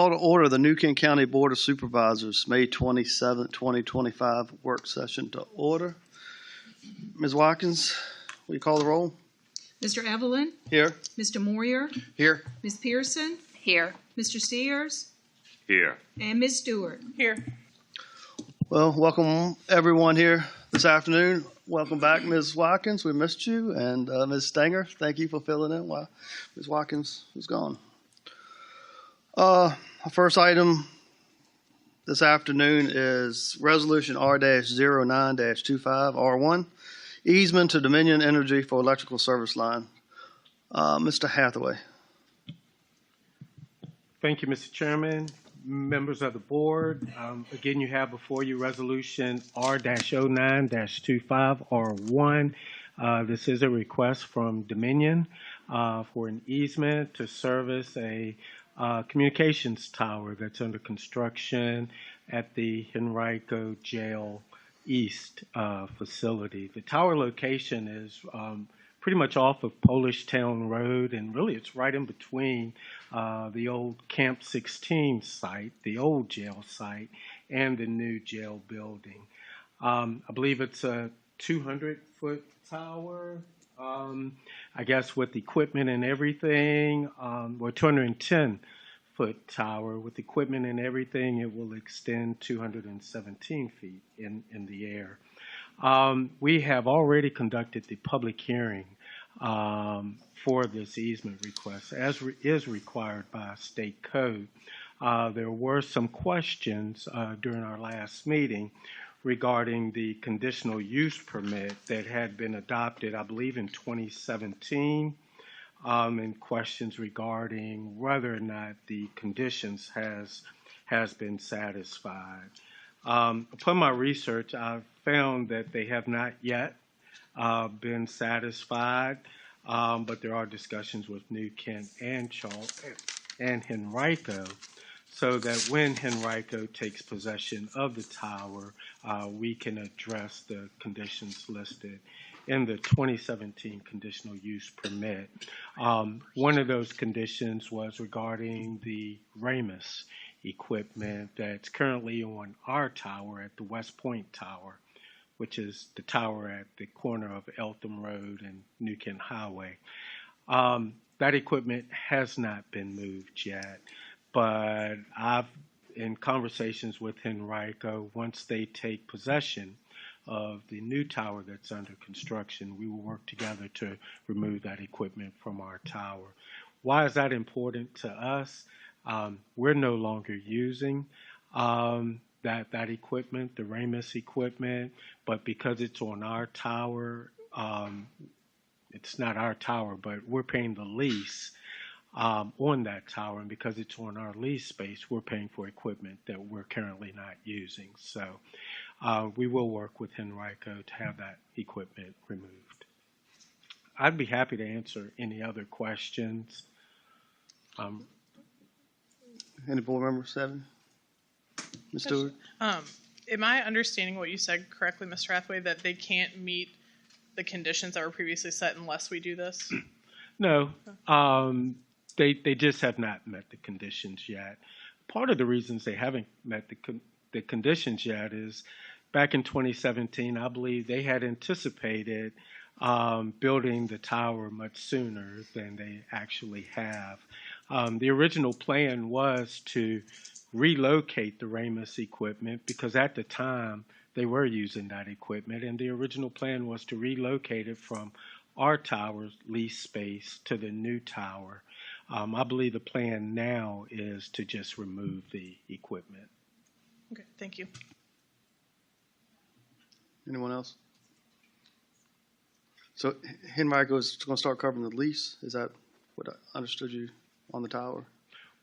Call to order the New Kent County Board of Supervisors, May 27, 2025 work session to order. Ms. Watkins, will you call the roll? Mr. Evelyn? Here. Mr. Moyer? Here. Ms. Pearson? Here. Mr. Sears? Here. And Ms. Stewart? Here. Well, welcome everyone here this afternoon. Welcome back, Ms. Watkins. We missed you. And Ms. Stanger, thank you for filling in while Ms. Watkins was gone. Our first item this afternoon is Resolution R-09-25R1, easement to Dominion Energy for electrical service line. Mr. Hathaway. Thank you, Mr. Chairman, members of the board. Again, you have before you Resolution R-09-25R1. This is a request from Dominion for an easement to service a communications tower that's under construction at the Henrico Jail East facility. The tower location is pretty much off of Polish Town Road, and really it's right in between the old Camp 16 site, the old jail site, and the new jail building. I believe it's a 200-foot tower, I guess with equipment and everything, or 210-foot tower. With equipment and everything, it will extend 217 feet in the air. We have already conducted the public hearing for this easement request, as is required by state code. There were some questions during our last meeting regarding the conditional use permit that had been adopted, I believe, in 2017, and questions regarding whether or not the conditions has been satisfied. Upon my research, I found that they have not yet been satisfied, but there are discussions with New Kent and Charles and Henrico, so that when Henrico takes possession of the tower, we can address the conditions listed in the 2017 conditional use permit. One of those conditions was regarding the Reimbursement equipment that's currently on our tower at the West Point Tower, which is the tower at the corner of Eltham Road and New Kent Highway. That equipment has not been moved yet, but I've, in conversations with Henrico, once they take possession of the new tower that's under construction, we will work together to remove that equipment from our tower. Why is that important to us? We're no longer using that equipment, the Reimbursement equipment, but because it's on our tower, it's not our tower, but we're paying the lease on that tower, and because it's on our lease space, we're paying for equipment that we're currently not using. So we will work with Henrico to have that equipment removed. I'd be happy to answer any other questions. Any board member? 7? Ms. Stewart? Am I understanding what you said correctly, Mr. Hathaway, that they can't meet the conditions that were previously set unless we do this? No, they just have not met the conditions yet. Part of the reasons they haven't met the conditions yet is back in 2017, I believe they had anticipated building the tower much sooner than they actually have. The original plan was to relocate the Reimbursement equipment because at the time they were using that equipment, and the original plan was to relocate it from our tower's lease space to the new tower. I believe the plan now is to just remove the equipment. Okay, thank you. Anyone else? So Henrico is going to start covering the lease? Is that what I understood you on the tower?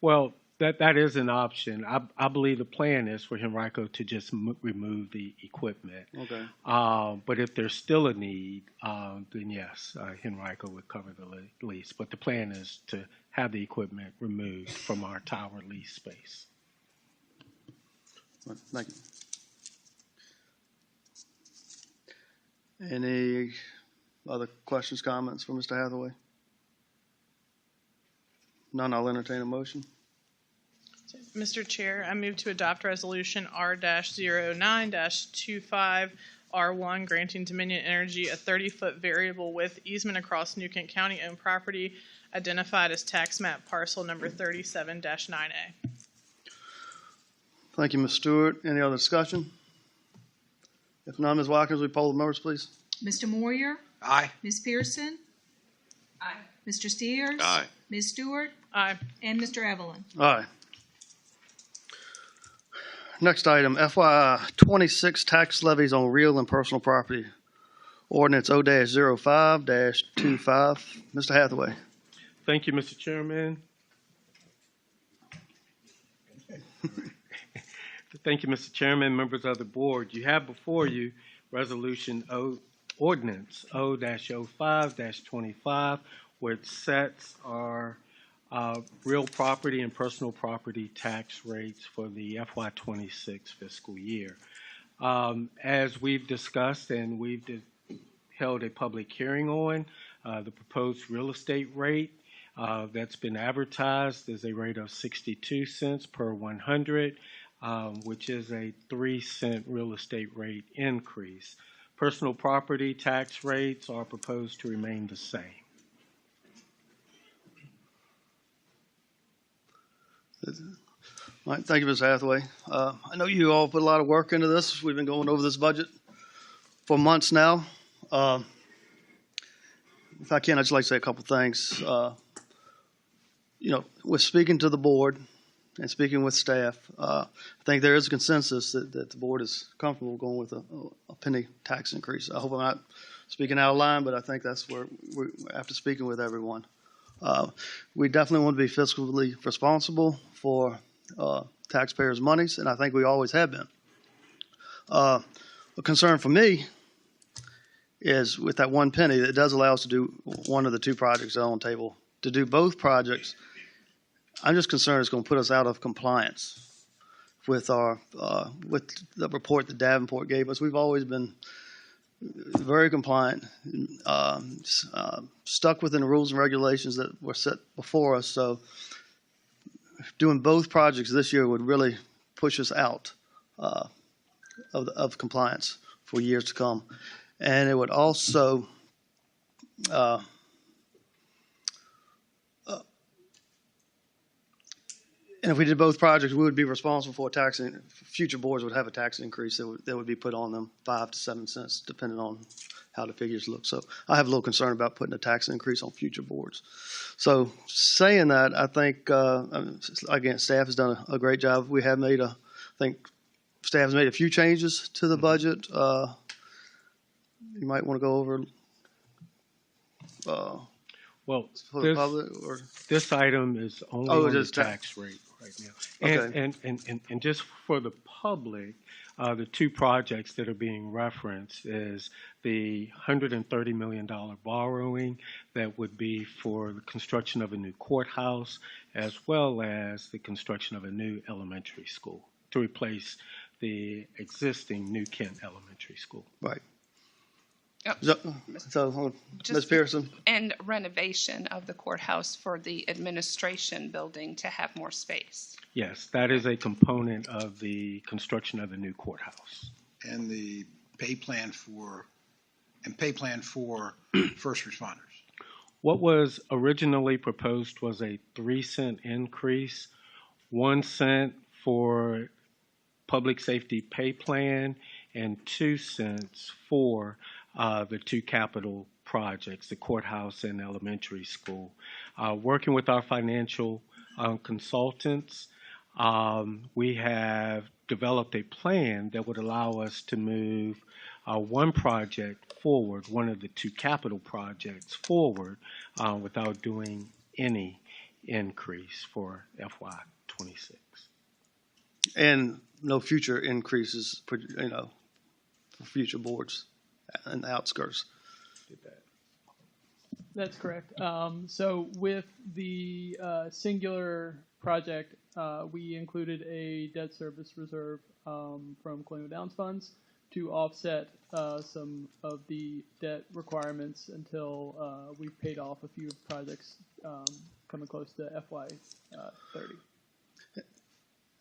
Well, that is an option. I believe the plan is for Henrico to just remove the equipment. Okay. But if there's still a need, then yes, Henrico would cover the lease. But the plan is to have the equipment removed from our tower lease space. Thank you. Any other questions, comments for Mr. Hathaway? None, I'll entertain a motion. Mr. Chair, I move to adopt Resolution R-09-25R1, granting Dominion Energy a 30-foot variable width easement across New Kent County-owned property identified as tax map parcel number 37-9A. Thank you, Ms. Stewart. Any other discussion? If not, Ms. Watkins, will you poll the members, please? Mr. Moyer? Aye. Ms. Pearson? Aye. Mr. Steers? Aye. Ms. Stewart? Aye. And Mr. Evelyn? Aye. Next item, FY 26 tax levies on real and personal property. Ordinance O-05-25. Mr. Hathaway. Thank you, Mr. Chairman. Thank you, Mr. Chairman, members of the board. You have before you Ordinance O-05-25, which sets our real property and personal property tax rates for the FY 26 fiscal year. As we've discussed and we've held a public hearing on, the proposed real estate rate that's been advertised is a rate of 62 cents per 100, which is a 3-cent real estate rate increase. Personal property tax rates are proposed to remain the same. All right, thank you, Ms. Hathaway. I know you all put a lot of work into this. We've been going over this budget for months now. If I can, I'd just like to say a couple things. With speaking to the board and speaking with staff, I think there is a consensus that the board is comfortable going with a penny tax increase. I hope I'm not speaking out of line, but I think that's where we're after speaking with everyone. We definitely want to be fiscally responsible for taxpayers' monies, and I think we always have been. A concern for me is with that 1 penny, it does allow us to do one of the two projects that are on the table. To do both projects, I'm just concerned it's going to put us out of compliance with with the report that Davenport gave us. We've always been very compliant, stuck within the rules and regulations that were set before us. So doing both projects this year would really push us out of compliance for years to come. And it would also and if we did both projects, we would be responsible for a tax. Future boards would have a tax increase that would be put on them 5 to 7 cents, depending on how the figures look. So I have a little concern about putting a tax increase on future boards. So saying that, I think again, staff has done a great job. We have made I think staff has made a few changes to the budget. You might want to go over. Well, For the public, or? this item is only on the just tax rate right now. Okay. And just for the public, the two projects that are being referenced is the $130 million borrowing that would be for the construction of a new courthouse, as well as the construction of a new elementary school to replace the existing New Kent Elementary School. Right. Yep. So, Just- Ms. Pearson. And renovation of the courthouse for the administration building to have more space. Yes, that is a component of the construction of the new courthouse. And the pay plan for first responders. What was originally proposed was a 3-cent increase, 1 cent for public safety pay plan, and 2 cents for the two capital projects, the courthouse and elementary school. Working with our financial consultants, we have developed a plan that would allow us to move one project forward, one of the two capital projects forward, without doing any increase for FY26. And no future increases, for future boards and the outskirts. That's correct. So with the singular project, we included a debt service reserve from Colonial Downs funds to offset some of the debt requirements until we've paid off a few of the projects coming close to FY 30.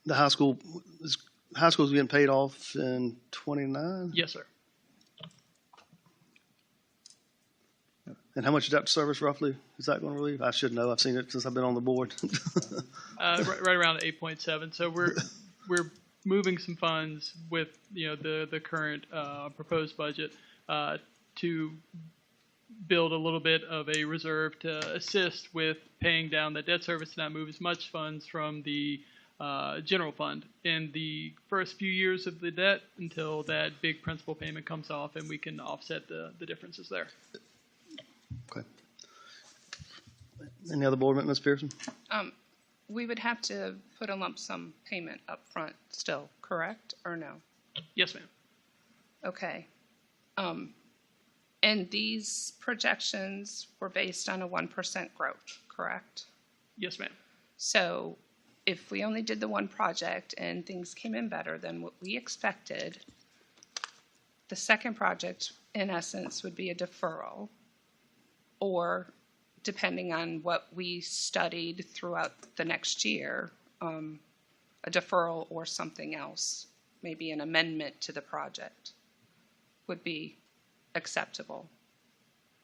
the high school is getting paid off in 29. Yes, sir. And how much debt service roughly is that going to relieve? I should know. I've seen it since I've been on the board. Right around 8.7. So we're moving some funds with the current proposed budget to build a little bit of a reserve to assist with paying down the debt service and not move as much funds from the general fund in the first few years of the debt until that big principal payment comes off and we can offset the differences there. Okay. Any other board members, Ms. Pearson? We would have to put a lump sum payment up front still, correct, or no? Yes, ma'am. Okay. And these projections were based on a 1% growth, correct? Yes, ma'am. So if we only did the one project and things came in better than what we expected, the second project, in essence, would be a deferral, or depending on what we studied throughout the next year, a deferral or something else, maybe an amendment to the project, would be acceptable.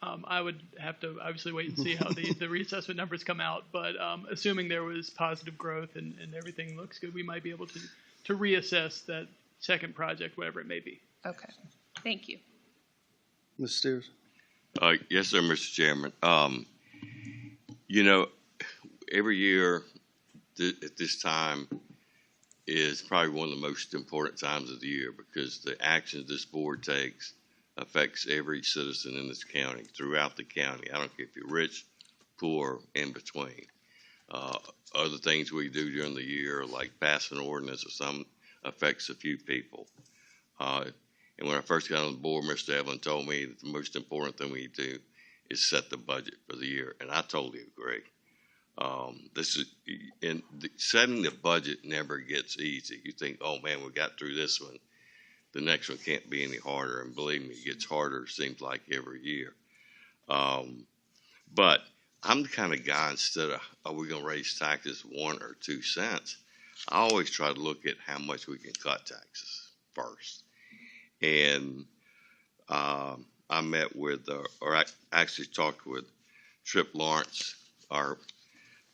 I would have to obviously wait and see how the reassessment numbers come out, but assuming there was positive growth and everything looks good, we might be able to reassess that second project, whatever it may be. Okay, thank you. Mr. Steers? Yes, sir, Mr. Chairman. Every year at this time is probably one of the most important times of the year because the actions this board takes affects every citizen in this county, throughout the county. I don't care if you're rich, poor, in between. Other things we do during the year, like pass an ordinance or something, affects a few people. And when I first got on the board, Mr. Evelyn told me that the most important thing we do is set the budget for the year, and I totally agree. Setting the budget never gets easy. You think, oh man, we got through this one. The next one can't be any harder, and believe me, it gets harder, seems like, every year. But I'm the kind of guy, instead of, are we going to raise taxes 1 or 2 cents, I always try to look at how much we can cut taxes first. And I met with, or I actually talked with Tripp Lawrence, our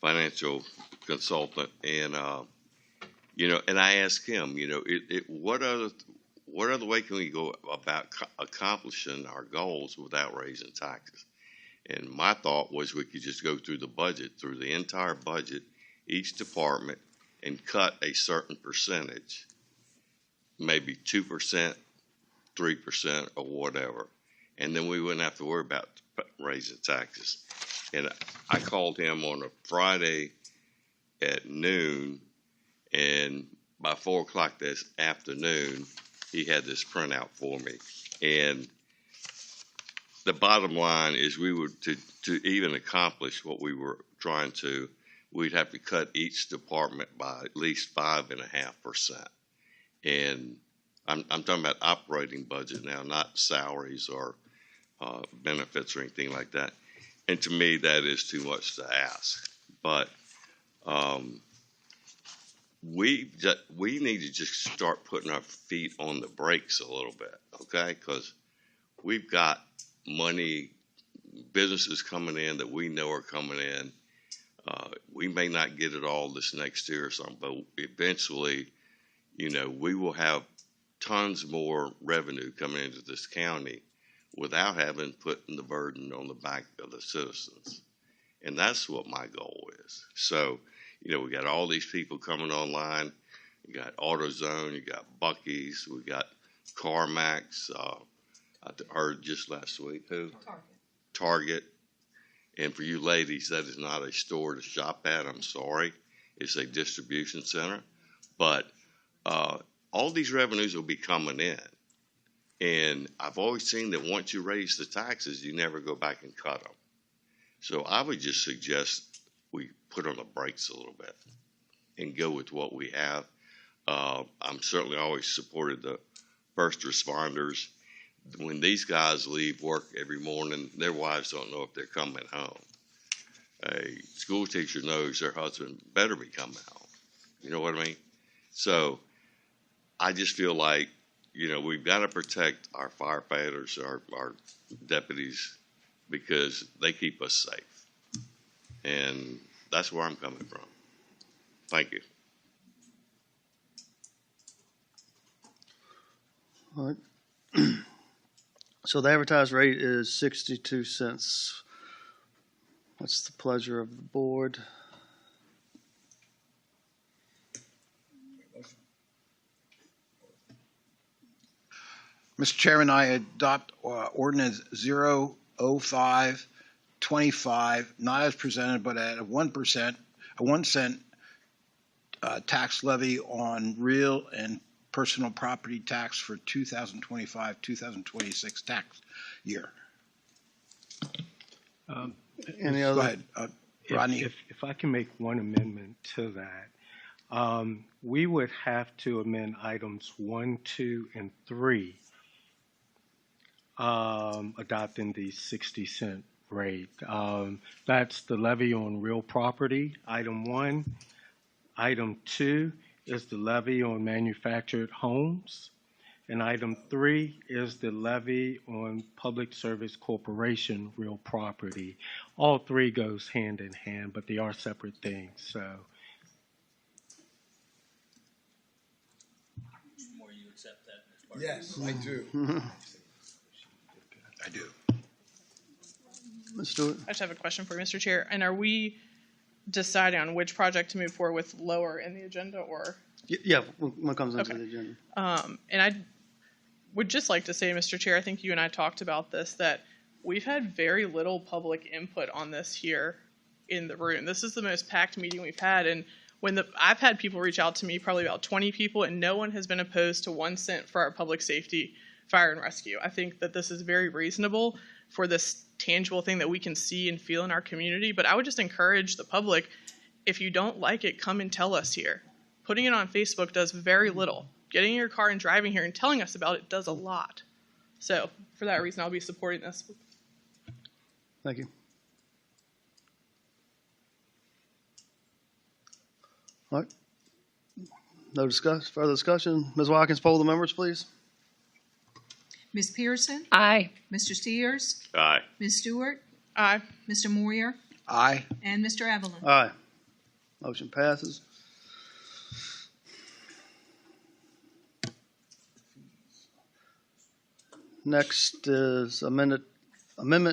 financial consultant, and and I asked him, what other way can we go about accomplishing our goals without raising taxes? And my thought was we could just go through the budget, through the entire budget, each department, and cut a certain percentage, maybe 2%, 3%, or whatever. And then we wouldn't have to worry about raising taxes. And I called him on a Friday at noon, and by 4 o'clock this afternoon, he had this printout for me. And the bottom line is we would, to even accomplish what we were trying to, we'd have to cut each department by at least 5.5%. And I'm talking about operating budget now, not salaries or benefits or anything like that. And to me, that is too much to ask. But we need to just start putting our feet on the brakes a little bit, okay? Because we've got money, businesses coming in that we know are coming in. We may not get it all this next year or something, but eventually, we will have tons more revenue coming into this county without having putting the burden on the back of the citizens. And that's what my goal is. So, we got all these people coming online. You got AutoZone, you got Buc-ee's, we got CarMax. I heard just last week, who? Target. And for you ladies, that is not a store to shop at. I'm sorry. It's a distribution center. But all these revenues will be coming in. And I've always seen that once you raise the taxes, you never go back and cut them. So I would just suggest we put on the brakes a little bit and go with what we have. I'm certainly always supported the first responders. When these guys leave work every morning, their wives don't know if they're coming home. A school teacher knows their husband better be coming home. You know what I mean? So I just feel like, we've got to protect our firefighters, our deputies, because they keep us safe. And that's where I'm coming from. Thank you. All right. So the advertised rate is 62 cents. What's the pleasure of the board? Mr. Chairman, I adopt ordinance 00525, not as presented, but at a 1%, a 1 cent tax levy on real and personal property tax for 2025-2026 tax year. Any Go other? ahead, Rodney. If I can make one amendment to that, we would have to amend items 1, 2, and 3, adopting the 60-cent rate. That's the levy on real property, item 1. Item 2 is the levy on manufactured homes. And item 3 is the levy on public service corporation real property. All three goes hand in hand, but they are separate things. So More you accept that as part Yes, I do. I do. Ms. Stewart? I just have a question for you, Mr. Chair. And are we deciding on which project to move forward with lower in the agenda, or? Yeah, when it comes into Okay. the agenda. And I would just like to say, Mr. Chair, I think you and I talked about this, that we've had very little public input on this here in the room. This is the most packed meeting we've had. And I've had people reach out to me, probably about 20 people, and no one has been opposed to 1 cent for our public safety, fire and rescue. I think that this is very reasonable for this tangible thing that we can see and feel in our community. But I would just encourage the public, if you don't like it, come and tell us here. Putting it on Facebook does very little. Getting in your car and driving here and telling us about it does a lot. So for that reason, I'll be supporting this. Thank you. All right. No further discussion. Ms. Watkins, poll the members, please. Ms. Pearson? Aye. Mr. Steers? Aye. Ms. Stewart? Aye. Mr. Moyer? Aye. And Mr. Evelyn? Aye. Motion passes. Next is amendment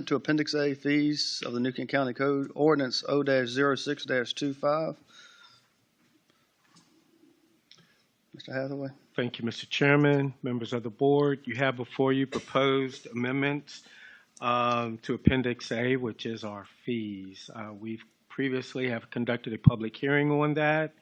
to Appendix A fees of the New Kent County Code, Ordinance O-06-25. Mr. Hathaway. thank you, Mr. Chairman, members of the board. You have before you proposed amendments to Appendix A, which is our fees. We've previously have conducted a public hearing on that.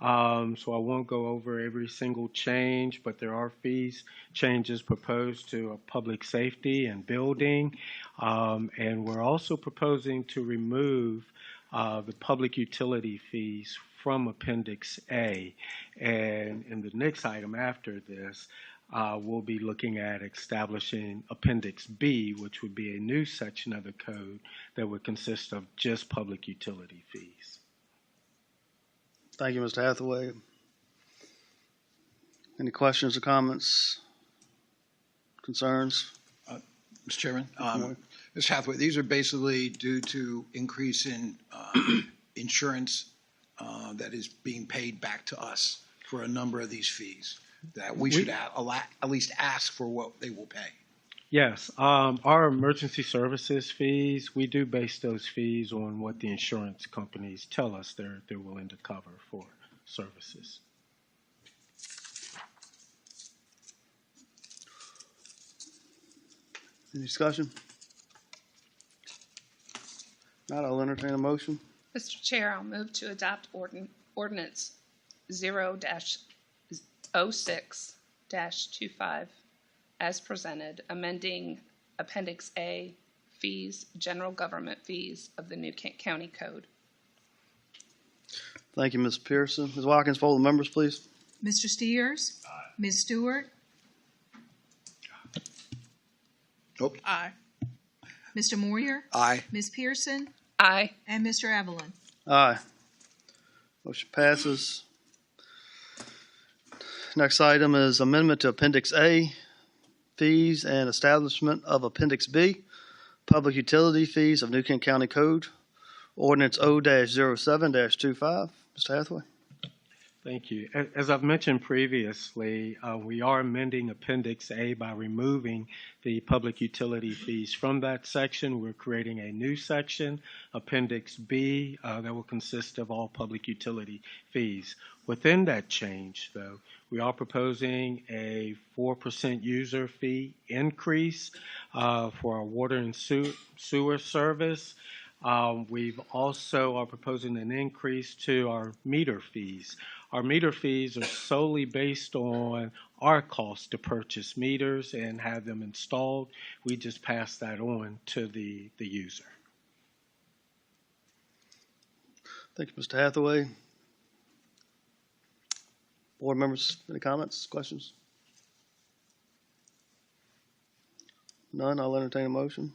So I won't go over every single change, but there are fees changes proposed to public safety and building. And we're also proposing to remove the public utility fees from Appendix A. And in the next item after this, we'll be looking at establishing Appendix B, which would be a new section of the code that would consist of just public utility fees. Thank you, Mr. Hathaway. Any questions or comments, concerns? Mr. Chairman, Mr. Hathaway, these are basically due to increase in insurance that is being paid back to us for a number of these fees, that we should at least ask for what they will pay. Yes, our emergency services fees, we do base those fees on what the insurance companies tell us they're willing to cover for services. Any discussion? Not, I'll entertain a motion. Mr. Chair, I'll move to adopt ordinance 0-06-25 as presented, amending Appendix A, fees, general government fees of the New Kent County Code. Thank you, Ms. Pearson. Ms. Watkins, poll the members, please. Mr. Steers? Ms. Stewart? Aye. Mr. Moyer? Aye. Ms. Pearson? Aye. And Mr. Evelyn? Aye. Motion passes. Next item is amendment to Appendix A, fees and establishment of Appendix B, public utility fees of New Kent County Code, ordinance O-07-25. Mr. Hathaway? Thank you. As I've mentioned previously, we are amending Appendix A by removing the public utility fees from that section. We're creating a new section, Appendix B, that will consist of all public utility fees. Within that change, though, we are proposing a 4% user fee increase for our water and sewer service. We've also are proposing an increase to our meter fees. Our meter fees are solely based on our cost to purchase meters and have them installed. We just pass that on to the user. Thank you, Mr. Hathaway. Board members, any comments, questions? None, I'll entertain a motion.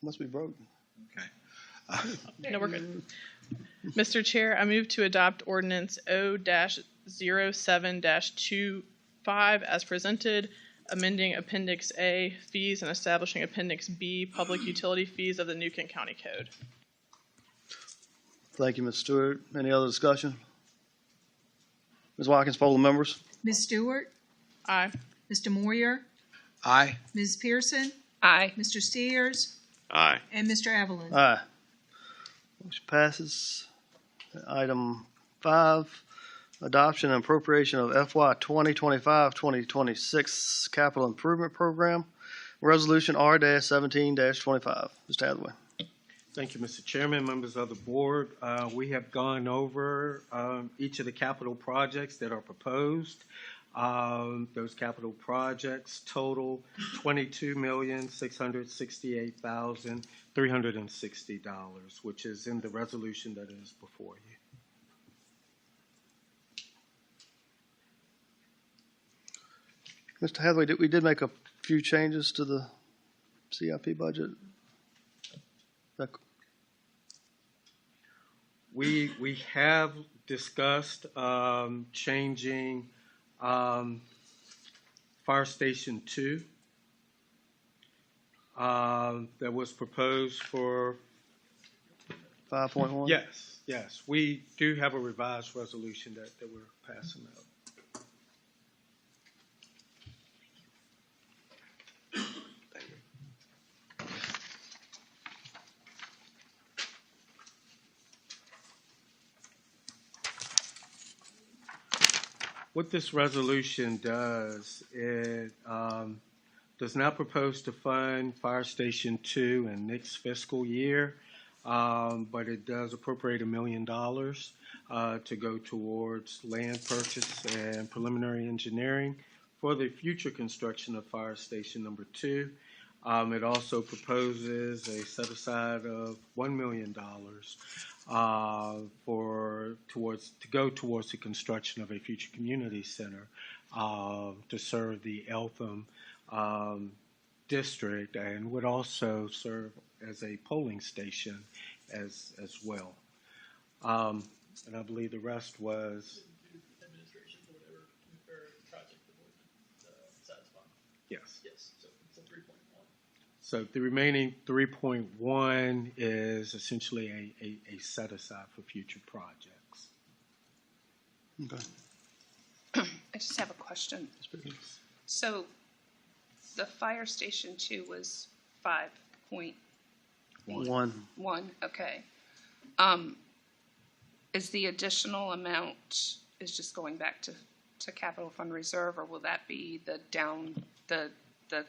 Must be broke. Okay. No, we're good. Mr. Chair, I move to adopt ordinance O-07-25 as presented, amending Appendix A, fees, and establishing Appendix B, public utility fees of the New Kent County Code. Thank you, Ms. Stewart. Any other discussion? Ms. Watkins, poll the members. Ms. Stewart? Aye. Mr. Moyer? Aye. Ms. Pearson? Aye. Mr. Steers? Aye. And Mr. Evelyn? Aye. Motion passes. Item 5, adoption and appropriation of FY 2025-2026 Capital Improvement Program, Resolution R-17-25. Mr. Hathaway. Thank you, Mr. Chairman, members of the board. We have gone over each of the capital projects that are proposed. Those capital projects total $22,668,360, which is in the resolution that is before you. Mr. Hathaway, we did make a few changes to the CIP budget. We have discussed changing Fire Station 2 that was proposed for 5.1? Yes. We do have a revised resolution that we're passing out. What this resolution does, it does not propose to fund Fire Station 2 in next fiscal year, but it does appropriate $1 million to go towards land purchase and preliminary engineering for the future construction of Fire Station number 2. It also proposes a set aside of $1 million to go towards the construction of a future community center to serve the Eltham district, and would also serve as a polling station as well. And I believe the rest was Administration for whatever project the board satisfy. yes. Yes, so it's a 3.1. So the remaining 3.1 is essentially a set aside for future projects. Okay. I just have a question. So the Fire Station 2 was 5.1, 1. okay. Is the additional amount is just going back to capital fund reserve, or will that be the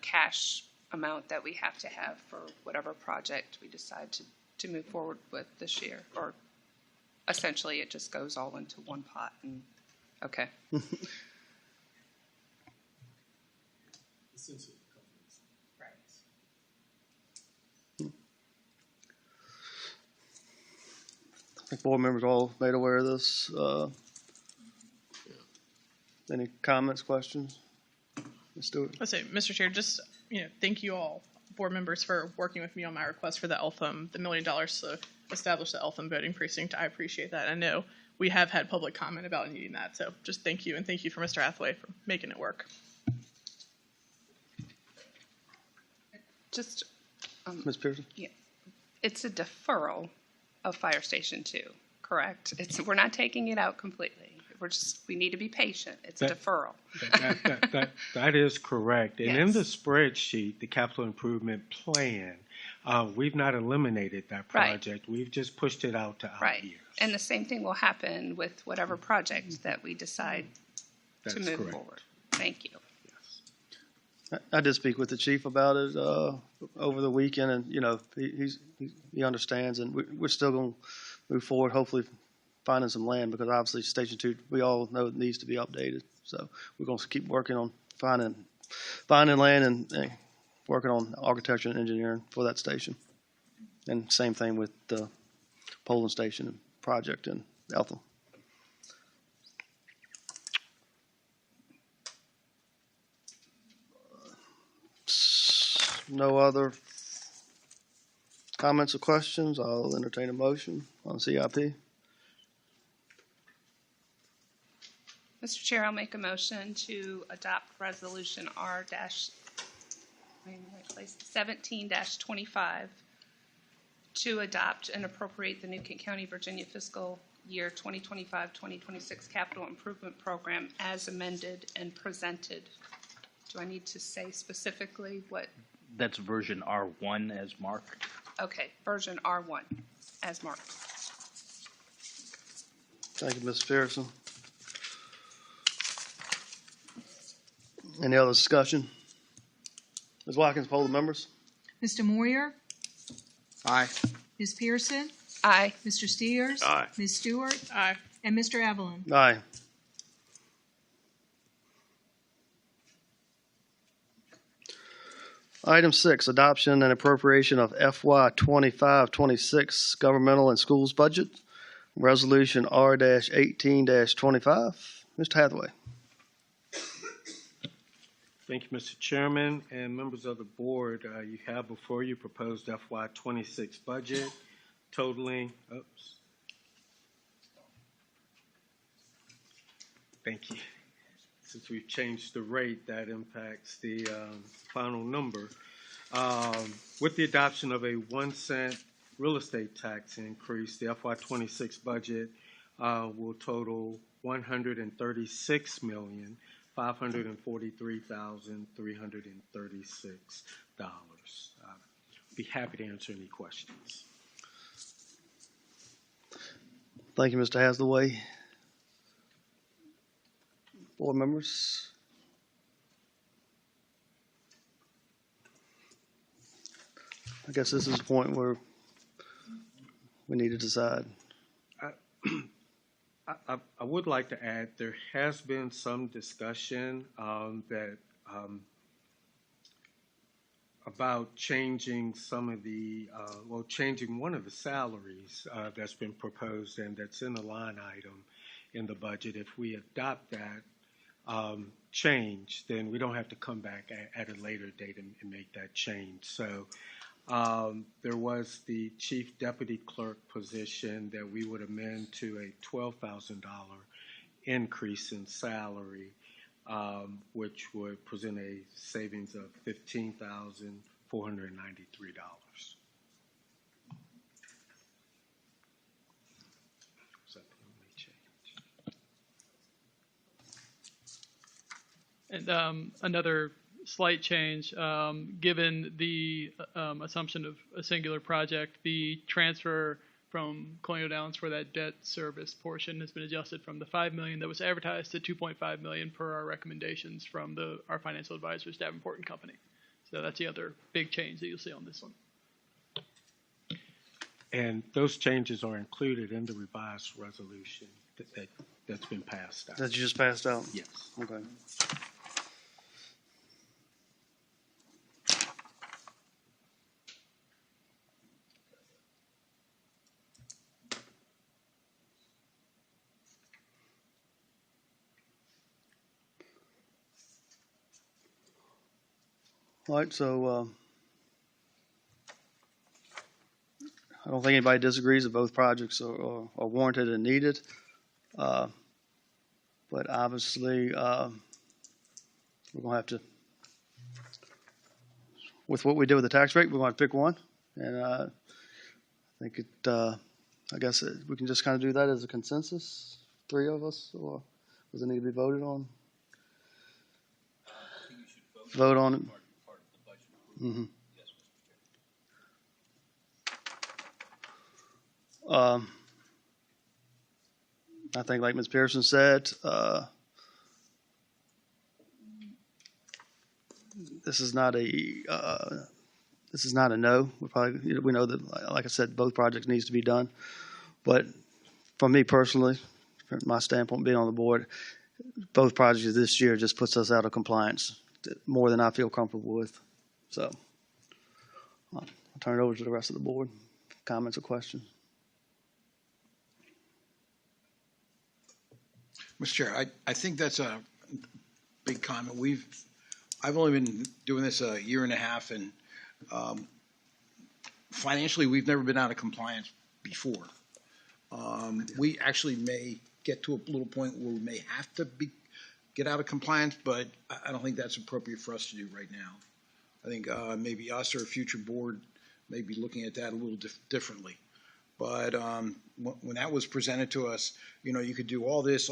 cash amount that we have to have for whatever project we decide to move forward with this year? Or essentially it just goes all into one pot and, okay. Essentially, right. I think board members are all made aware of this. Any comments, questions? Ms. Stewart? Let's say, Mr. Chair, just, thank you all, board members, for working with me on my request for the Eltham, the $1 million to establish the Eltham voting precinct. I appreciate that. I know we have had public comment about needing that, so just thank you, and thank you for Mr. Hathaway for making it work. Just, Ms. Pearson? yeah, it's a deferral of Fire Station 2, correct? We're not taking it out completely. We need to be patient. It's a deferral. That is correct. And in Yes. the spreadsheet, the capital improvement plan, we've not eliminated that project. We've just pushed it out to out Right. years. And the same thing will happen with whatever project that we decide to That's move correct. forward. Thank you. I did speak with the chief about it over the weekend, and he understands, and we're still going to move forward. Hopefully, finding some land, because obviously Station 2, we all know it needs to be updated. So we're going to keep working on finding land and working on architecture and engineering for that station. And same thing with the polling station project in Eltham. No other comments or questions? I'll entertain a motion on CIP. Mr. Chair, I'll make a motion to adopt Resolution R-17-25 to adopt and appropriate the Newcomb County, Virginia fiscal year 2025-2026 capital improvement program as amended and presented. Do I need to say specifically what? That's version R1 as marked. Okay, version R1 as marked. Thank you, Ms. Pearson. Any other discussion? Ms. Watkins, poll the members. Mr. Moyer, Aye. Ms. Pearson, Aye. Mr. Steers, Aye. Ms. Stewart, Aye. and Mr. Evelyn. Aye. Item 6, adoption and appropriation of FY 25-26 governmental and schools budget. Resolution R-18-25. Mr. Hathaway. Thank you, Mr. Chairman and members of the board. You have before you proposed FY 26 budget totaling, thank you. Since we've changed the rate, that impacts the final number. With the adoption of a 1 cent real estate tax increase, the FY 26 budget will total $136,543,336. Be happy to answer any questions. Thank you, Mr. Hathaway. Board members? I guess this is the point where we need to decide. I would like to add, there has been some discussion about changing some of the, changing one of the salaries that's been proposed and that's in the line item in the budget. If we adopt that change, then we don't have to come back at a later date and make that change. So there was the chief deputy clerk position that we would amend to a $12,000 increase in salary, which would present a savings of $15,493. And another slight change, given the assumption of a singular project, the transfer from Colonial Downs for that debt service portion has been adjusted from the $5 million that was advertised to $2.5 million per our recommendations from our financial advisors, Davenport and Company. So that's the other big change that you'll see on this one. And those changes are included in the revised resolution that's been passed out. That you just passed out? Yes. Okay. All right, so I don't think anybody disagrees that both projects are warranted and needed. But obviously, we're going to have to, with what we did with the tax rate, we're going to pick one. And I think I guess we can just kind of do that as a consensus, three of us, or does it need to be voted on? Vote on it. Mm-hmm. I think, like Ms. Pearson said, this is not a no. We know that, like I said, both projects needs to be done. But for me personally, from my standpoint, being on the board, both projects this year just puts us out of compliance more than I feel comfortable with. So I'll turn it over to the rest of the board. Comments or questions? Mr. Chair, I think that's a big comment. I've only been doing this a year and a half, and financially, we've never been out of compliance before. We actually may get to a little point where we may have to get out of compliance, but I don't think that's appropriate for us to do right now. I think maybe us or a future board may be looking at that a little differently. But when that was presented to us, you could do all this,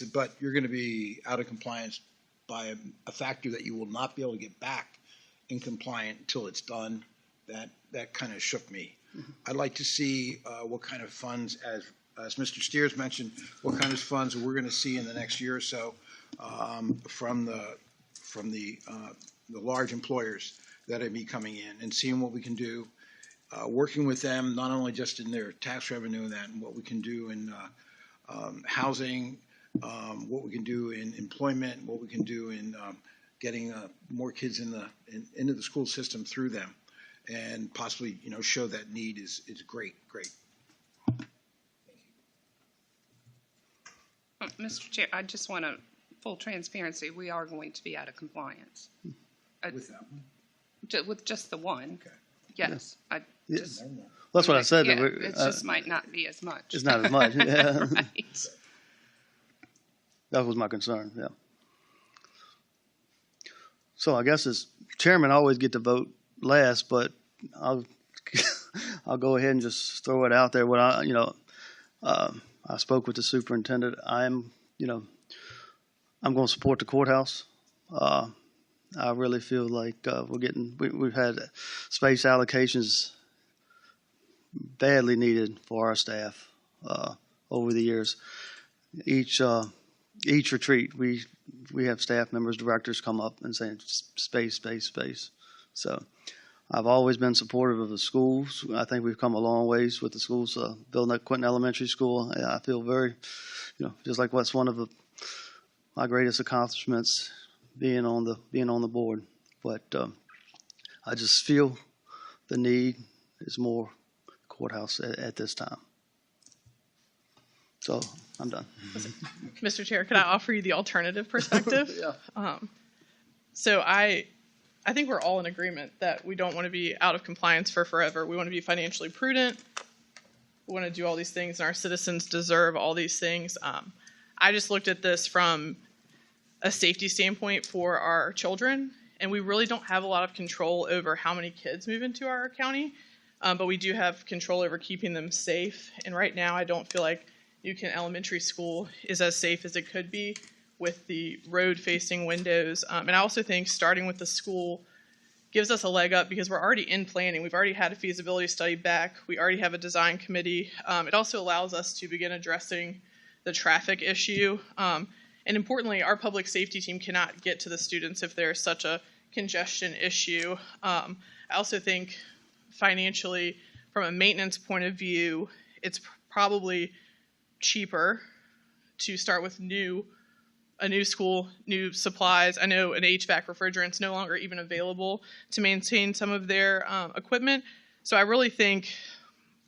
but you're going to be out of compliance by a factor that you will not be able to get back in compliant until it's done. That kind of shook me. Mm-hmm. I'd like to see what kind of funds, as Mr. Steers mentioned, what kind of funds we're going to see in the next year or so from the large employers that are be coming in, and seeing what we can do. Working with them, not only just in their tax revenue and that, and what we can do in housing, what we can do in employment, what we can do in getting more kids into the school system through them, and possibly show that need is great. Mr. Chair, I just want full transparency. We are going to be out of compliance. With that one? With just the one. Okay. Yes. Yes. That's what I said. Yeah, it just might not be as much. It's not as much. Yeah. Right. That was my concern. Yeah. So I guess as chairman, I always get to vote last, but I'll go ahead and just throw it out there. What I spoke with the superintendent. I'm going to support the courthouse. I really feel like we've had space allocations badly needed for our staff over the years. Each retreat, we have staff members, directors come up and say space. So I've always been supportive of the schools. I think we've come a long ways with the schools, building up Quinton Elementary School. I feel very, just like what's one of my greatest accomplishments being on the board. But I just feel the need is more courthouse at this time. So I'm done. Mr. Chair, could I offer you the alternative perspective? Yeah. So I think we're all in agreement that we don't want to be out of compliance for forever. We want to be financially prudent. We want to do all these things, and our citizens deserve all these things. I just looked at this from a safety standpoint for our children, and we really don't have a lot of control over how many kids move into our county, but we do have control over keeping them safe. And right now, I don't feel like Newton Elementary School is as safe as it could be with the road-facing windows. And I also think starting with the school gives us a leg up because we're already in planning. We've already had a feasibility study back. We already have a design committee. It also allows us to begin addressing the traffic issue. And importantly, our public safety team cannot get to the students if there's such a congestion issue. I also think financially, from a maintenance point of view, it's probably cheaper to start with a new school, new supplies. I know an HVAC refrigerant's no longer even available to maintain some of their equipment. So I really think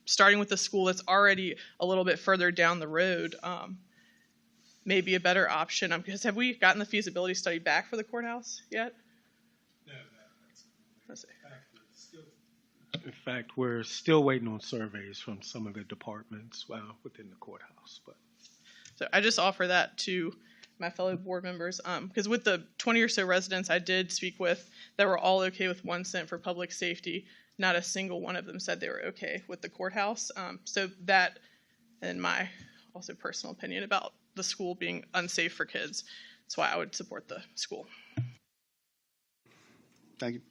starting with the school that's already a little bit further down the road may be a better option. Because have we gotten the feasibility study back for the courthouse yet? Let's see. In fact, we're still waiting on surveys from some of the departments within the courthouse. But So I just offer that to my fellow board members, because with the 20 or so residents I did speak with that were all okay with 1 cent for public safety, not a single one of them said they were okay with the courthouse. So that, and my also personal opinion about the school being unsafe for kids, that's why I would support the school. Thank you.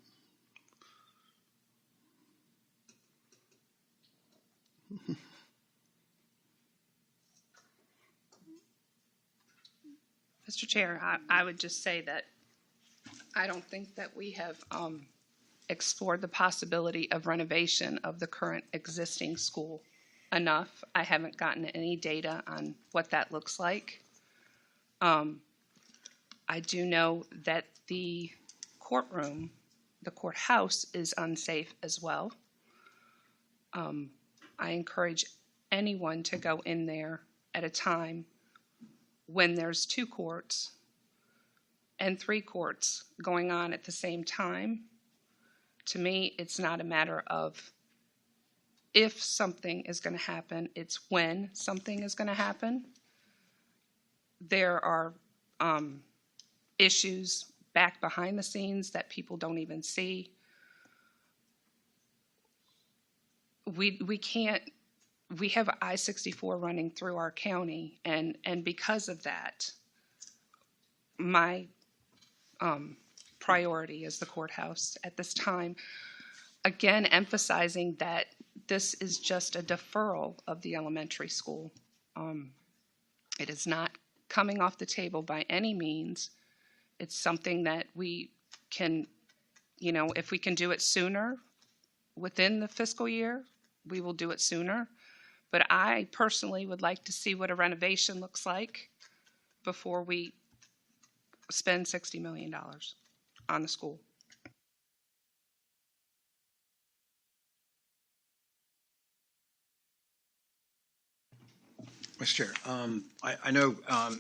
Mr. Chair, I would just say that I don't think that we have explored the possibility of renovation of the current existing school enough. I haven't gotten any data on what that looks like. I do know that the courtroom, the courthouse is unsafe as well. I encourage anyone to go in there at a time when there's 2 courts and 3 courts going on at the same time. To me, it's not a matter of if something is going to happen, it's when something is going to happen. There are issues back behind the scenes that people don't even see. We have I-64 running through our county, and because of that, my priority is the courthouse at this time. Again, emphasizing that this is just a deferral of the elementary school. It is not coming off the table by any means. It's something that we can, if we can do it sooner within the fiscal year, we will do it sooner. But I personally would like to see what a renovation looks like before we spend $60 million on the school. Mr. Chair, I know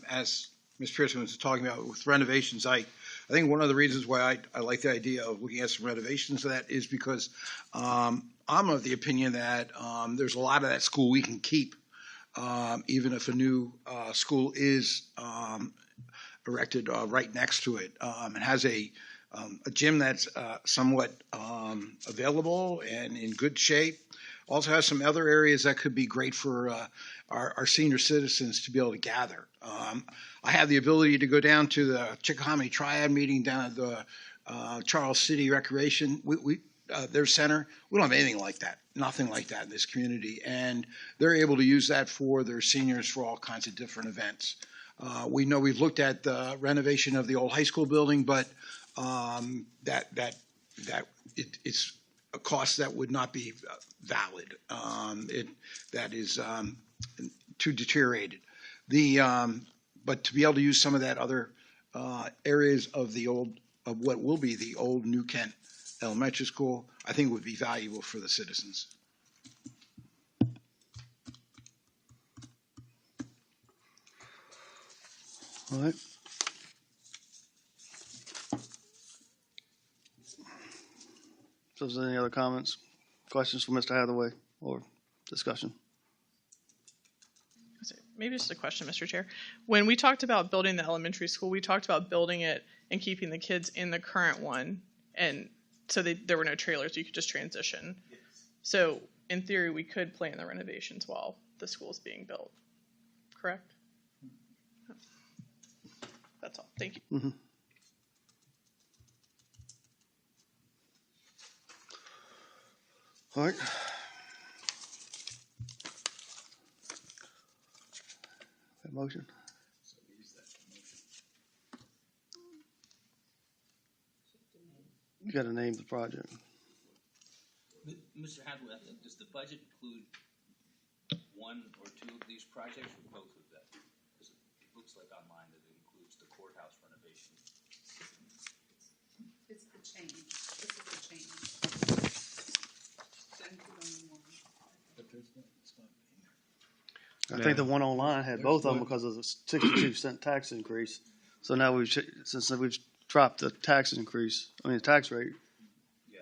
as Ms. Pearson was talking about with renovations, I think one of the reasons why I like the idea of looking at some renovations of that is because I'm of the opinion that there's a lot of that school we can keep, even if a new school is erected right next to it. It has a gym that's somewhat available and in good shape. Also has some other areas that could be great for our senior citizens to be able to gather. I have the ability to go down to the Chickahominy Triad meeting down at the Charles City Recreation their center. We don't have anything like that, nothing like that in this community. And they're able to use that for their seniors for all kinds of different events. We know we've looked at the renovation of the old high school building, but it's a cost that would not be valid. That is too deteriorated. But to be able to use some of that other areas of what will be the old New Kent Elementary School, I think would be valuable for the citizens. All right. So is there any other comments, questions for Mr. Hathaway, or discussion? Maybe just a question, Mr. Chair. When we talked about building the elementary school, we talked about building it and keeping the kids in the current one, and so there were no trailers, you could just transition. Yes. So in theory, we could plan the renovations while the school is being built, correct? That's all. Thank you. Mm-hmm. All right. That motion. You got to name the project. Mr. Hathaway, does the budget include one or two of these projects or both of them? Because it looks like online that it includes the courthouse renovation. It's the change. This is the change. I think the one online had both of them because of the 62-cent tax increase. So now since we've dropped the tax increase, the tax rate,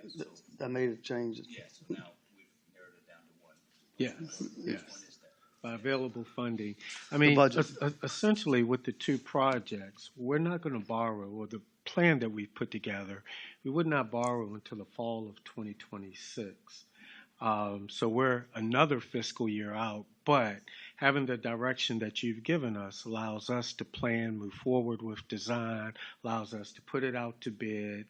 so, That made a change. yeah, so now we've narrowed it down to one. Yes, Which yes. one is that? By available funding. I mean, budget. essentially with the two projects, we're not going to borrow, or the plan that we've put together, we would not borrow until the fall of 2026. So we're another fiscal year out, but having the direction that you've given us allows us to plan, move forward with design, allows us to put it out to bid,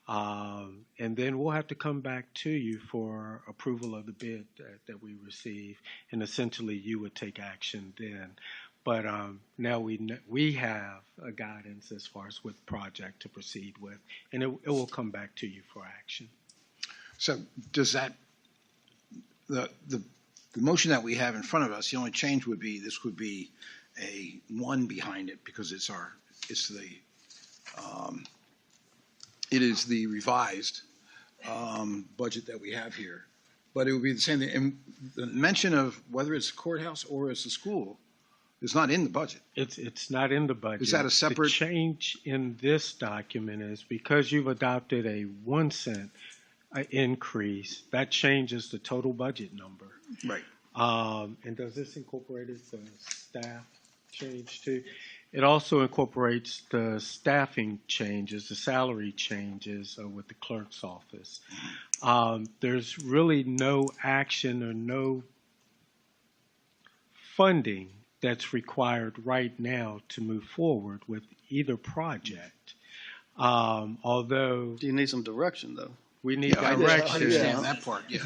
and then we'll have to come back to you for approval of the bid that we receive, and essentially you would take action then. But now we have a guidance as far as what project to proceed with, and it will come back to you for action. So does that, the motion that we have in front of us, the only change would be, this would be a 1 behind it because it is the revised budget that we have here. But it would be the same thing. And the mention of whether it's the courthouse or it's the school is not in the budget. It's not in the budget. Is that a separate? The change in this document is because you've adopted a 1 cent increase, that changes the total budget number. Right. And does this incorporate the staff change too? It also incorporates the staffing changes, the salary changes with the clerk's office. There's really no action or no funding that's required right now to move forward with either project. Although Do you need some direction, though? we need I direction. understand that part, yeah.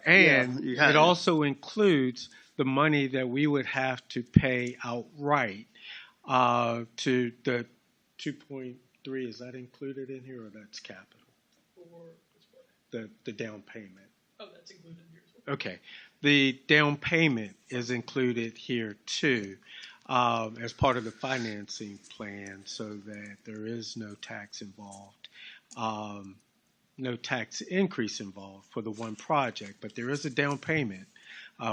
And you had it it. also includes the money that we would have to pay outright to the 2.3. Is that included in here, or that's capital? The down payment. Oh, that's included in here as well. Okay. The down payment is included here too, as part of the financing plan, so that there is no tax involved. No tax increase involved for the one project, but there is a down payment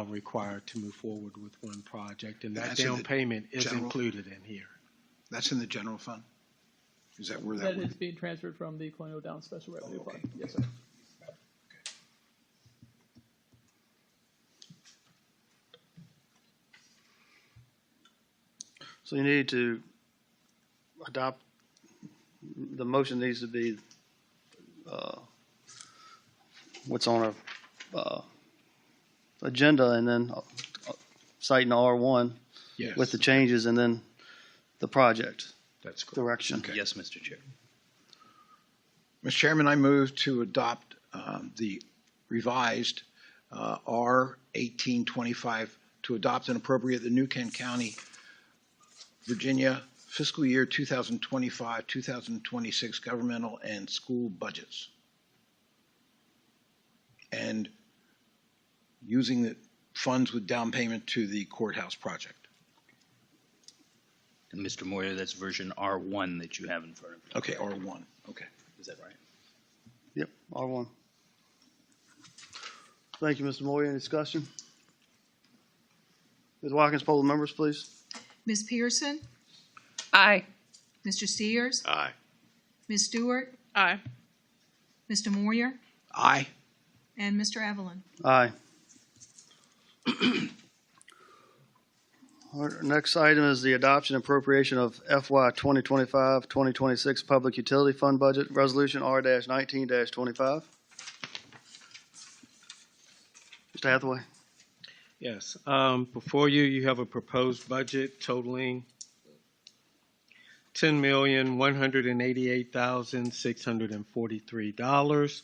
required to move forward with one project, and that That's in down the payment is general- included in here. That's in the general fund? Is that where that That would? is being transferred from the Colonial Downs Special Revenue okay. Fund. Yes, sir. So you need to adopt, the motion needs to be what's on our agenda, and then citing R1 Yes. with the changes, and then the project That's correct. direction. Okay. Yes, Mr. Chair. Mr. Chairman, I move to adopt the revised R 1825 to adopt and appropriate the New Kent County, Virginia fiscal year 2025-2026 governmental and school budgets. And using the funds with down payment to the courthouse project. And Mr. Moyer, that's version R1 that you have in front of you. Okay, R1, okay. Is that right? Yep, R1. Thank you, Mr. Moyer. Any discussion? Ms. Watkins, poll the members, please. Ms. Pearson, Aye. Mr. Steers, Aye. Ms. Stewart, Aye. Mr. Moyer, Aye. and Mr. Evelyn. Aye. Our next item is the adoption and appropriation of FY 2025-2026 Public Utility Fund Budget Resolution R-19-25. Mr. Hathaway. Yes. Before you, you have a proposed budget totaling $10,188,643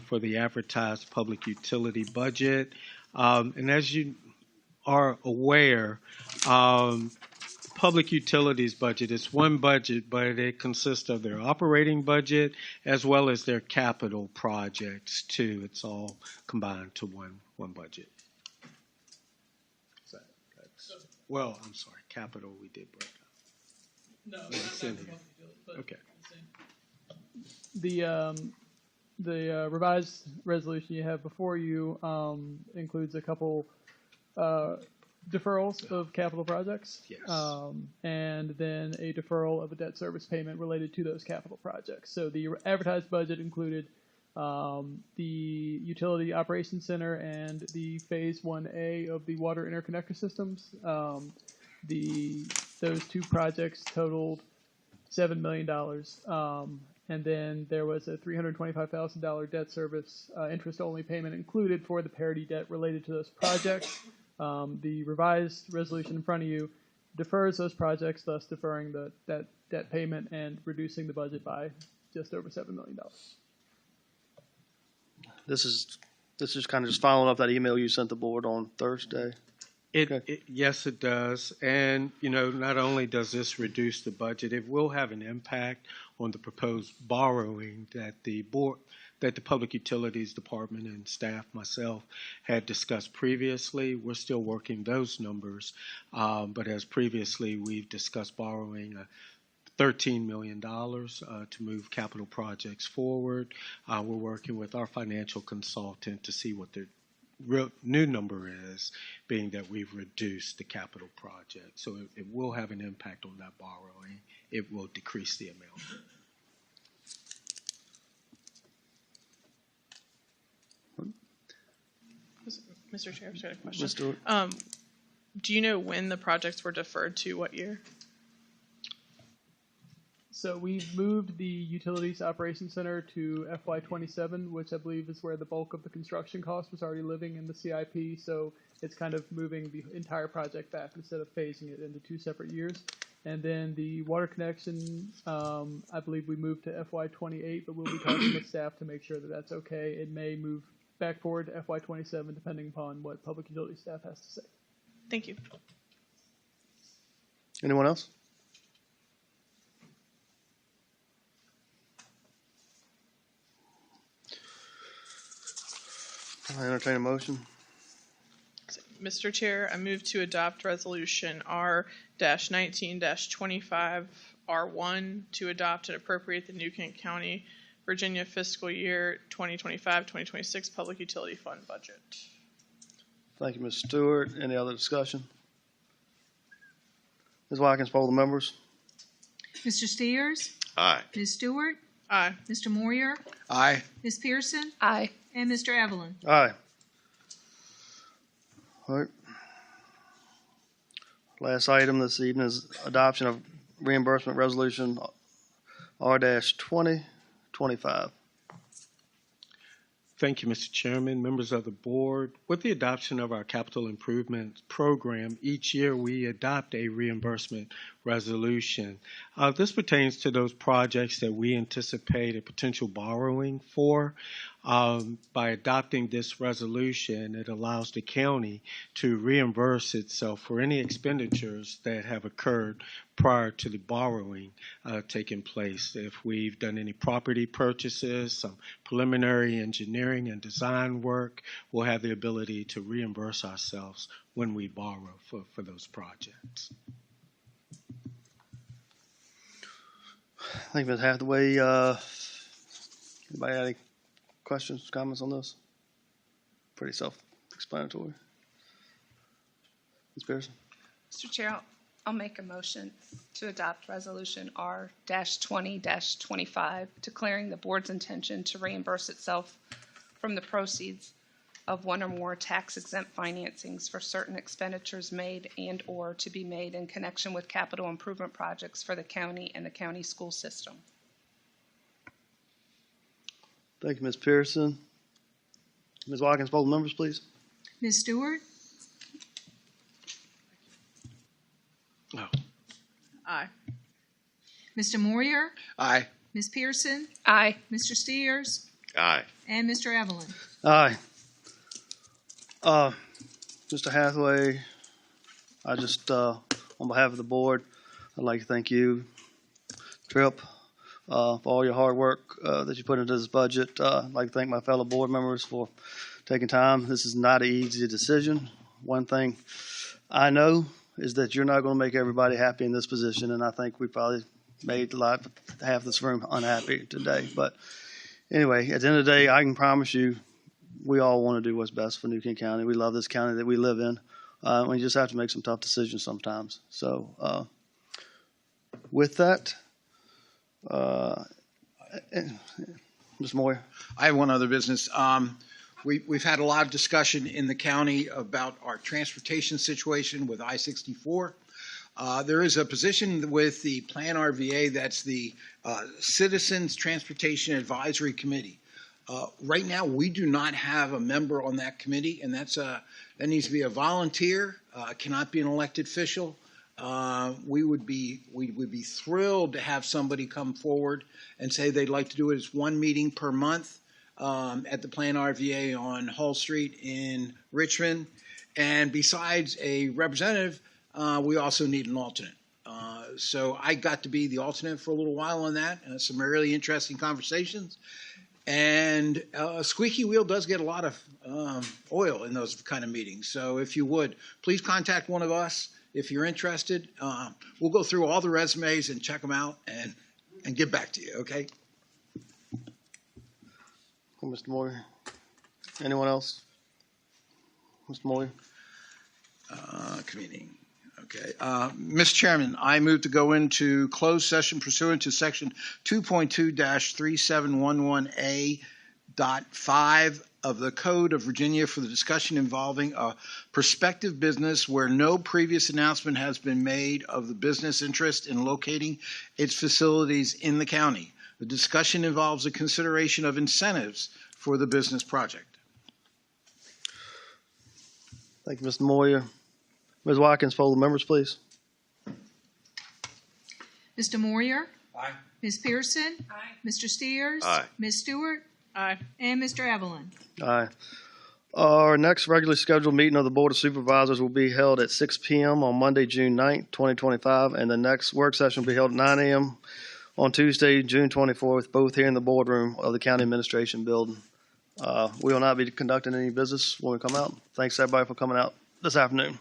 for the advertised public utility budget. And as you are aware, public utilities budget is one budget, but it consists of their operating budget as well as their capital projects too. It's all combined to one budget. Well, I'm sorry, capital we did break up. No, it's in here. but Okay. The revised resolution you have before you includes a couple deferrals of capital projects. Yes. And then a deferral of a debt service payment related to those capital projects. So the advertised budget included the utility operations center and the phase 1A of the water interconnector systems. Those two projects totaled $7 million. And then there was a $325,000 debt service interest-only payment included for the parity debt related to those projects. The revised resolution in front of you defers those projects, thus deferring that debt payment and reducing the budget by just over $7 million. This is kind of just following up that email you sent the board on Thursday. Yes, it does. And, not only does this reduce the budget, it will have an impact on the proposed borrowing that the Public Utilities Department and staff, myself, had discussed previously. We're still working those numbers. But as previously, we've discussed borrowing $13 million to move capital projects forward. We're working with our financial consultant to see what the real new number is, being that we've reduced the capital project. So it will have an impact on that borrowing. It will decrease the amount. Mr. Chair, I've got a question. Mr. Do you know when the projects were deferred to? What year? So we've moved the utilities operations center to FY27, which I believe is where the bulk of the construction cost was already living in the CIP. So it's kind of moving the entire project back instead of phasing it into two separate years. And then the water connection, I believe we moved to FY28, but we'll be talking with staff to make sure that that's okay. It may move back forward to FY27 depending upon what public utility staff has to say. Thank you. Anyone else? I entertain a motion. Mr. Chair, I move to adopt resolution R-19-25R1 to adopt and appropriate the New Kent County, Virginia fiscal year 2025-2026 Public Utility Fund budget. Thank you, Ms. Stewart. Any other discussion? Ms. Watkins, poll the members. Mr. Steers? Aye. Ms. Stewart? Aye. Mr. Moyer? Aye. Ms. Pearson? Aye. And Mr. Evelyn? Aye. All right. Last item this evening is adoption of reimbursement resolution R-2025. Thank you, Mr. Chairman, members of the board. With the adoption of our capital improvement program, each year we adopt a reimbursement resolution. This pertains to those projects that we anticipate a potential borrowing for. By adopting this resolution, it allows the county to reimburse itself for any expenditures that have occurred prior to the borrowing taking place. If we've done any property purchases, some preliminary engineering and design work, we'll have the ability to reimburse ourselves when we borrow for those projects. I think Ms. Hathaway, anybody have any questions, comments on this? Pretty self-explanatory. Ms. Pearson? Mr. Chair, I'll make a motion to adopt resolution R-20-25, declaring the board's intention to reimburse itself from the proceeds of one or more tax-exempt financings for certain expenditures made and or to be made in connection with capital improvement projects for the county and the county school system. Thank you, Ms. Pearson. Ms. Watkins, poll the members, please. Ms. Stewart? Oh. Aye. Mr. Moyer? Aye. Ms. Pearson? Aye. Mr. Steers? Aye. And Mr. Evelyn? Aye. Mr. Hathaway, I just, on behalf of the board, I'd like to thank you, Tripp, for all your hard work that you put into this budget. I'd like to thank my fellow board members for taking time. This is not an easy decision. One thing I know is that you're not going to make everybody happy in this position, and I think we probably made half this room unhappy today. But anyway, at the end of the day, I can promise you we all want to do what's best for New Kent County. We love this county that we live in. We just have to make some tough decisions sometimes. So with that, Ms. Moyer. I have one other business. We've had a lot of discussion in the county about our transportation situation with I-64. There is a position with the Plan RVA that's the Citizens Transportation Advisory Committee. Right now, we do not have a member on that committee, and that needs to be a volunteer, cannot be an elected official. We would be thrilled to have somebody come forward and say they'd like to do it as one meeting per month at the Plan RVA on Hall Street in Richmond. And besides a representative, we also need an alternate. So I got to be the alternate for a little while on that, and some really interesting conversations. And a squeaky wheel does get a lot of oil in those kind of meetings. So if you would, please contact one of us if you're interested. We'll go through all the resumes and check them out and get back to you, okay? Well, Mr. Moyer. Anyone else? Mr. Moyer. Convening. Okay. Mr. Chairman, I move to go into closed session pursuant to section 2.2-3711A.5 of the Code of Virginia for the discussion involving a prospective business where no previous announcement has been made of the business interest in locating its facilities in the county. The discussion involves a consideration of incentives for the business project. Thank you, Mr. Moyer. Ms. Watkins, poll the members, please. Mr. Moyer? Aye. Ms. Pearson? Aye. Mr. Steers? Aye. Ms. Stewart? Aye. And Mr. Evelyn? Aye. Our next regularly scheduled meeting of the Board of Supervisors will be held at 6 p.m. on Monday, June 9th, 2025, and the next work session will be held at 9 a.m. on Tuesday, June 24th, both here in the boardroom of the County Administration Building. We will not be conducting any business when we come out. Thanks, everybody, for coming out this afternoon.